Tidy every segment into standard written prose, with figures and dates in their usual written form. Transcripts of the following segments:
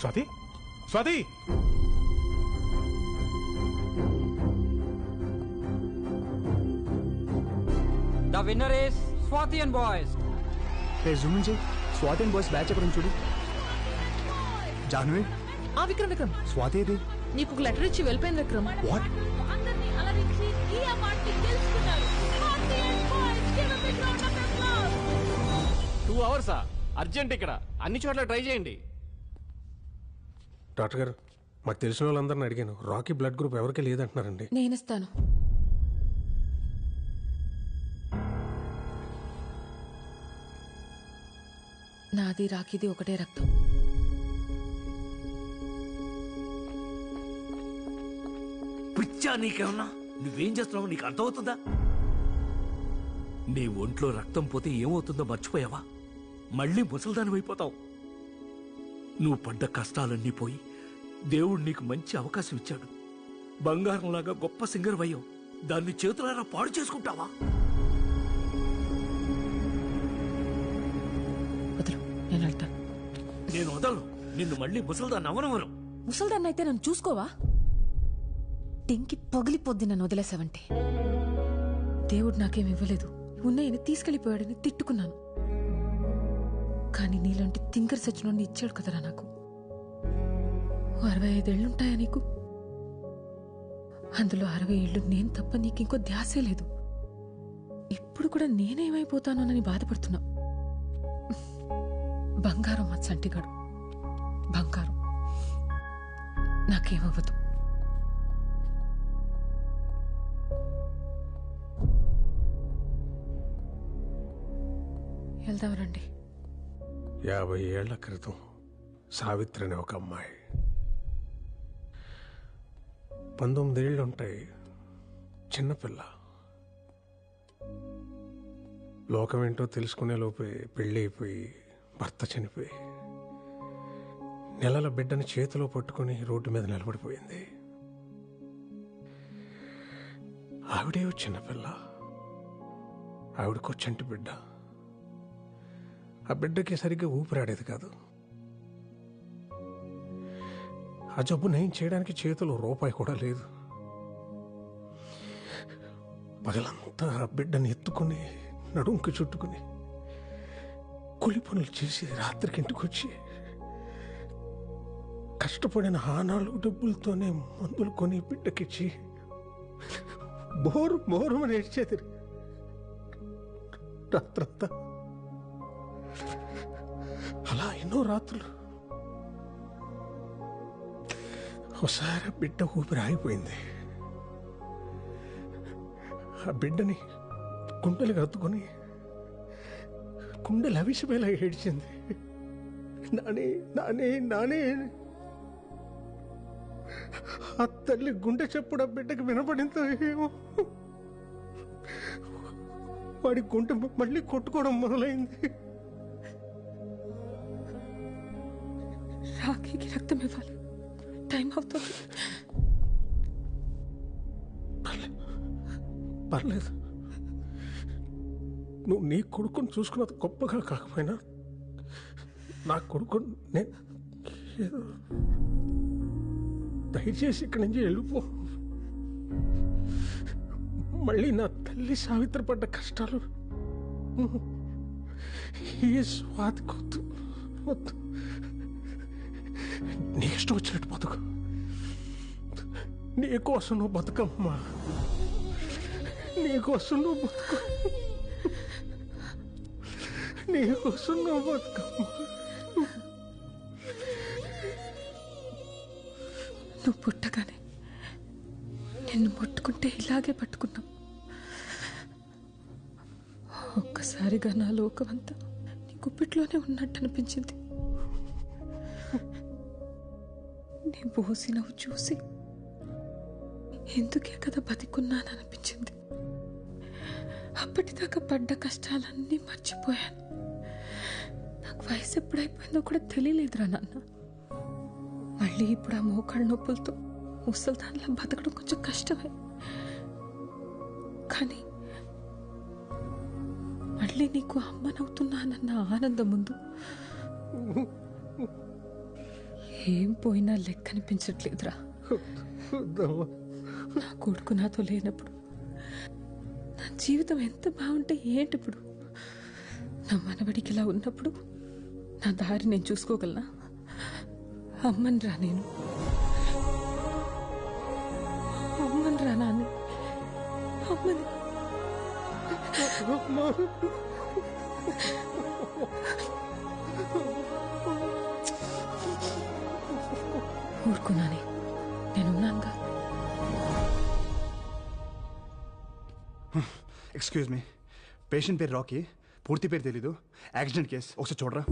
Swathi, Swathi! The winner is Swati and boys. Hey, zoom in. Swati and boys batch ఎక్కడ చూడు. జాన్వి. విక్రమ్. స్వాతి ఇది. నీకు ఒక లెటర్ ఇచ్చి వెళ్ళిపోయింది విక్రమ్. What? అందరినీ అలరించి ఈ అవార్డుని గెలుచుకున్నారు. Swati and boys, give a big round of applause. 2 hours urgent ఇక్కడ అన్ని చోట్ల ట్రై చేయండి. డాక్టర్ గారు, మాకు తెలిసిన వాళ్ళందరిని అడిగాను. రాకీ బ్లడ్ గ్రూప్ ఎవరికి లేదంటున్నారండి. నేను ఇస్తాను. నాది రాకీది ఒకటే రక్తం. పిచ్చా నీకేమన్నా? నువ్వేం చేస్తున్నావు నీకు అర్థమవుతుందా? నీ ఒంట్లో రక్తం పోతే ఏమవుతుందో మర్చిపోయావా? మళ్ళీ ముసల్దాని అయిపోతావు. నువ్వు పడ్డ కష్టాలన్నీ పోయి దేవుడు నీకు మంచి అవకాశం ఇచ్చాడు. బంగారంలాగా గొప్ప సింగర్ అయ్యావు. దాన్ని చేతులారా పాడు చేసుకుంటావా? నేను వదలను. నిన్ను మళ్ళీ ముసల్దాన్ని అవనవరం. ముసల్దాన్ని అయితే నన్ను చూసుకోవా? టెంకి పగిలిపోద్ది నన్ను వదిలేసావంటే. దేవుడు నాకేం ఇవ్వలేదు, ఉన్నాయని తీసుకెళ్లిపోయాడని తిట్టుకున్నాను. కానీ నీలాంటి థింకర్ సచ్చినోడిని ఇచ్చాడు కదరా నాకు. 65 ఏళ్లుంటాయా నీకు? అందులో 60 ఏళ్ళు నేను తప్ప నీకింకో ధ్యాసే లేదు. ఇప్పుడు కూడా నేనేమైపోతానోనని బాధపడుతున్నా. బంగారం మా చంటిగాడు, బంగారం. నాకేమవ్వదు. వెళ్దాం రండి. 50 ఏళ్ల క్రితం సావిత్రి అనే ఒక అమ్మాయి, 19 ఏళ్ళుంటాయి, చిన్నపిల్ల. లోకమేంటో తెలుసుకునే లోపే పెళ్ళి అయిపోయి భర్త చనిపోయి నెలల బిడ్డని చేతిలో పట్టుకుని రోడ్డు మీద నిలబడిపోయింది. ఆవిడే చిన్నపిల్ల, ఆవిడకో చంటి బిడ్డ. ఆ బిడ్డకి సరిగ్గా ఊపిరాడేది కాదు. ఆ జబ్బు నయం చేయడానికి చేతిలో రూపాయి కూడా లేదు. పగలంతా ఆ బిడ్డని ఎత్తుకుని నడుంకి చుట్టుకుని కూలి పనులు చేసి రాత్రికి ఇంటికి వచ్చి కష్టపడిన ఆనాళ్ళు డబ్బులతోనే మందులు కొని బిడ్డకిచ్చి బోరు బోరు అని ఏడ్చేది రాత్రంతా. అలా ఎన్నో రాత్రులు. ఒకసారి బిడ్డ ఊపిరి ఆగిపోయింది. ఆ బిడ్డని గుండెలు కత్తుకొని గుండెలు అవిసిపోయేలా ఏడ్చింది. నానే నానే నానే. ఆ తల్లి గుండె చెప్పుడు ఆ బిడ్డకి వినపడిందో ఏమో. వాడి గుండె మళ్ళీ కొట్టుకోవడం మొదలైంది. రాఖీకి రక్తం ఇవ్వాలి, టైం అవుతుంది. పర్లేదు, నువ్వు నీ కొడుకుని చూసుకున్నది గొప్పగా కాకపోయినా నా కొడుకు నేను దయచేసి ఇక్కడి నుంచి వెళ్ళిపో. మళ్ళీ నా తల్లి సావిత్రి పడ్డ కష్టాలు ఈ స్వాతి కొద్దు వద్దు. నీ ఇష్టం వచ్చినట్టు బతుకు. నీకోసం నువ్వు బతుకమ్మా, నీకోసం నువ్వు బతుకు, నీకోసం నువ్వు బతుకమ్మా. నువ్వు పుట్టగానే నిన్ను పట్టుకుంటే ఇలాగే పట్టుకున్నావు. ఒక్కసారిగా నా లోకమంతా నీ గుప్పిట్లోనే ఉన్నట్టు అనిపించింది. నీ బోసి నవ్వు చూసి ఎందుకే కదా బతికున్నాననిపించింది. అప్పటిదాకా పడ్డ కష్టాలన్నీ మర్చిపోయాను. నాకు వయసు ఎప్పుడైపోయిందో కూడా తెలియలేదురా నాన్న. మళ్ళీ ఇప్పుడు ఆ మోకాళ్ళ నొప్పులతో ముసల్దాన్లా బతకడం కొంచెం కష్టమే. కానీ మళ్ళీ నీకు అమ్మనవుతున్నానన్న ఆనందం ముందు ఏం పోయినా లెక్కనిపించట్లేదురా. నా కొడుకు నాతో లేనప్పుడు నా జీవితం ఎంత బాగుంటే ఏంటిప్పుడు? నా మనవడికి ఇలా ఉన్నప్పుడు నా దారి నేను చూసుకోగలనా? అమ్మని రా నేను, అమ్మని రా నాన్న, అమ్మని. ఊరుకున్నానే, నేనున్నానుగా. ఎక్స్క్యూజ్ మీ, పేషెంట్ పేరు రాకీ, పూర్తి పేరు తెలీదు, యాక్సిడెంట్ కేసు, ఒకసారి చూడరా.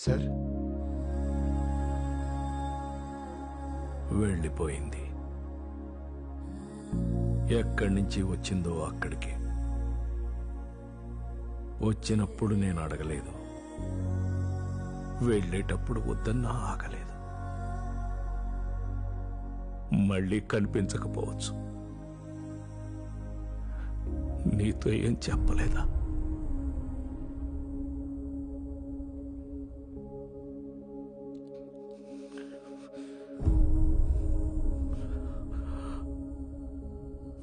సార్, వెళ్ళిపోయింది. ఎక్కడి నుంచి వచ్చిందో అక్కడికి. వచ్చినప్పుడు నేను అడగలేదు, వెళ్ళేటప్పుడు వద్దన్నా ఆగలేదు. మళ్ళీ కనిపించకపోవచ్చు. నీతో ఏం చెప్పలేదా?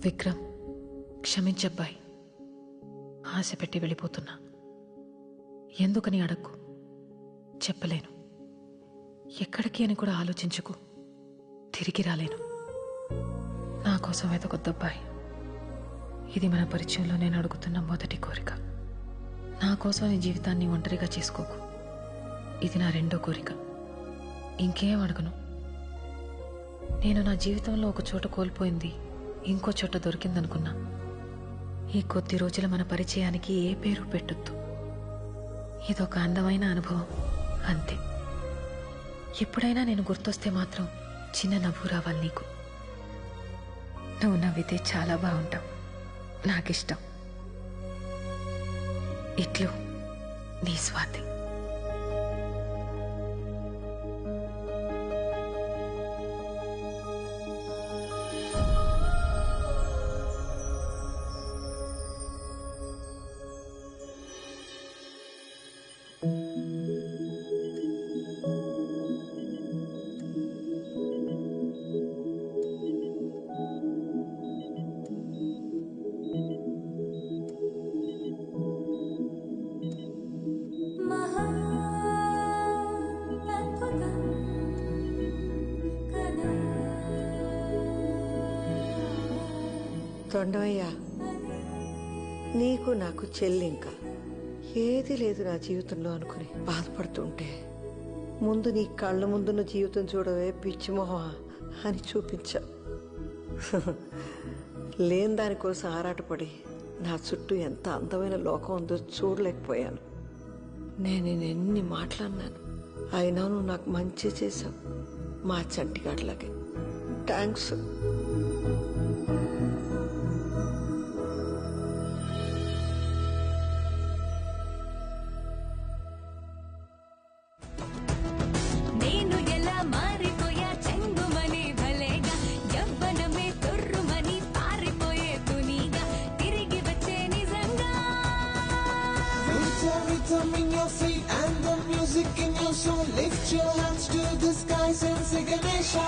విక్రమ్, క్షమించబ్బాయి. ఆశ పెట్టి వెళ్ళిపోతున్నా. ఎందుకని అడక్కు, చెప్పలేను. ఎక్కడికి అని కూడా ఆలోచించుకు, తిరిగి రాలేను. నా కోసం వెతకొద్దబ్బాయి. ఇది మన పరిచయంలో నేను అడుగుతున్న మొదటి కోరిక. నా కోసం నీ జీవితాన్ని ఒంటరిగా చేసుకోకు. ఇది నా రెండో కోరిక. ఇంకేం అడగను. నేను నా జీవితంలో ఒక చోట కోల్పోయింది ఇంకో చోట దొరికిందనుకున్నా. ఈ కొద్ది రోజుల మన పరిచయానికి ఏ పేరు పెట్టొద్దు. ఇదొక అందమైన అనుభవం అంతే. ఎప్పుడైనా నేను గుర్తొస్తే మాత్రం చిన్న నవ్వు రావాలి నీకు. నువ్వు నవ్వితే చాలా బాగుంటావు, నాకిష్టం. ఇట్లు నీ స్వాతి. తొండమయ్యా, నీకు నాకు చెల్లి ఇంకా ఏది లేదు నా జీవితంలో అనుకుని బాధపడుతుంటే, ముందు నీ కళ్ళ ముందున్న జీవితం చూడవే పిచ్చిమోహ అని చూపించా. లేని దానికోసం ఆరాటపడి నా చుట్టూ ఎంత అందమైన లోకం ఉందో చూడలేకపోయాను. నేను ఎన్ని మాట్లాడినాను, అయినా నువ్వు నాకు మంచి చేశావు. మా చంటిగాడిలాగే. Thanks. Rhythm in your feet and the music in your soul. Lift your hands to the skies and say Ganesha.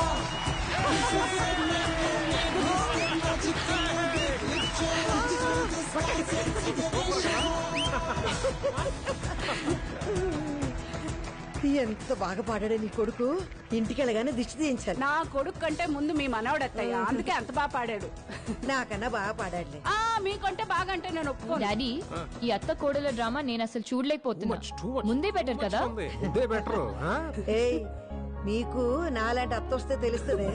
It's a segment and it's the magic in your beat. Lift your hands to the skies and say Ganesha. ఎంత బాగా పాడాడే నీ కొడుకు. ఇంటికి వెళ్ళగానే దిష్టి తీయించాలి. నా కొడుకు కంటే ముందు మీ మనవడత్తయ్య, అందుకే అంత బాగా పాడాడు. నాకన్నా బాగా పాడాడులే. మీకంటే బాగా అంటే నేను ఒప్పుకోను. డాడీ, ఈ అత్త కోడల డ్రామా నేను అసలు చూడలేకపోతున్నా. ముందే బెటర్ కదా. ఏయ్, నీకు నాలాంటి అత్త వస్తే తెలుస్తుంది.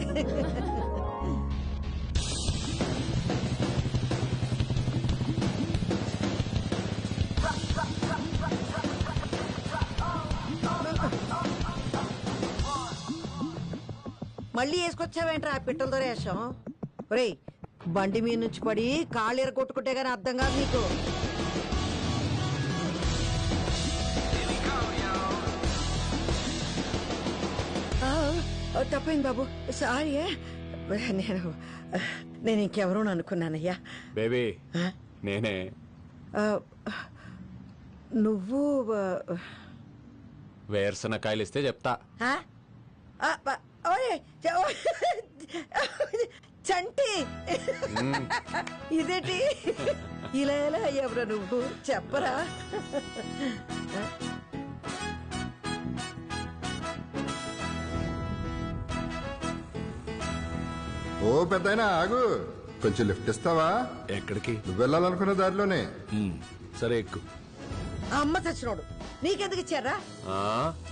మళ్ళీ వేసుకొచ్చావేంట్రా ఆ పిట్టలతో వేషం? ఒరేయ్, బండి మీద నుంచి పడి కాళ్ళు ఎరగొట్టుకుంటే గానీ అర్థం కాదు నీకు. తప్పైంది బాబు, సారీ. నేను ఇంకెవరూ అనుకున్నానయ్యా. బేబీ నేనే. నువ్వు వేరుశనకాయలు ఇస్తే చెప్తా. చంటి, ఇదేంటి ఇలా ఎలా అయ్యావురా నువ్వు? చెప్పరా. ఓ పెద్దాయనా ఆగు, కొంచెం లిఫ్ట్ ఇస్తావా? ఎక్కడికి? నువ్వు వెళ్ళాలనుకున్న దారిలోనే. సరే ఎక్కు. అమ్మ చచ్చినోడు, నీకెందుకు ఇచ్చారా?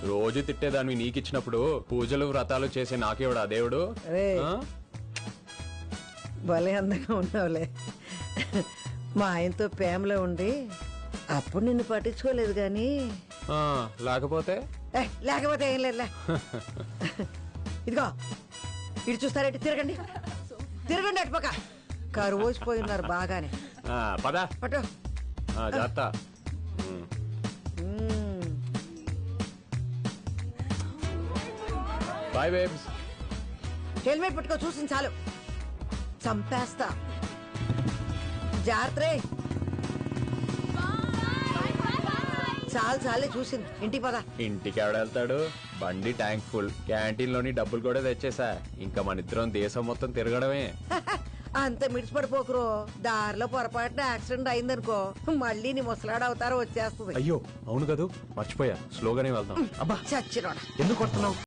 రోజు తిట్టేదాన్ని నీకిచ్చినప్పుడు పూజలు వ్రతాలు చేసే నాకేవాడా దేవుడు? భలే అందంగా ఉన్నావులే. మా ఆయనతో ప్రేమలో ఉండి అప్పుడు నిన్ను పట్టించుకోలేదు గాని లేకపోతే లేకపోతే ఏం లేదులే. ఇదిగో ఇటు చూస్తారేంటి? తిరగండి తిరగండి అటుపక్క. కరువు వచ్చిపోయి ఉన్నారు బాగానే. పదా పట్టు. జాగ్రత్త. Bye babes. హెల్మెట్ పట్టుకో, చూసింది చాలు, చంపేస్తా. జాగ్రత్త. చాలు చాలే చూసింది, ఇంటికి పదా. ఇంటికి ఎవడెళ్తాడు? బండి ట్యాంక్ ఫుల్, క్యాంటీన్ లోని డబ్బులు కూడా తెచ్చేసా. ఇంకా మన ఇద్దరం దేశం మొత్తం తిరగడమే. అంత మిడిచిపడిపోకురో, దారిలో పొరపాటున యాక్సిడెంట్ అయిందనుకో మళ్ళీ నీ ముసలాడు అవతారం వచ్చేస్తుంది. అయ్యో అవును కదూ, మర్చిపోయా. స్లోగానే వెళ్దాం. చచ్చిరోడా ఎందుకు కొడుతున్నావు?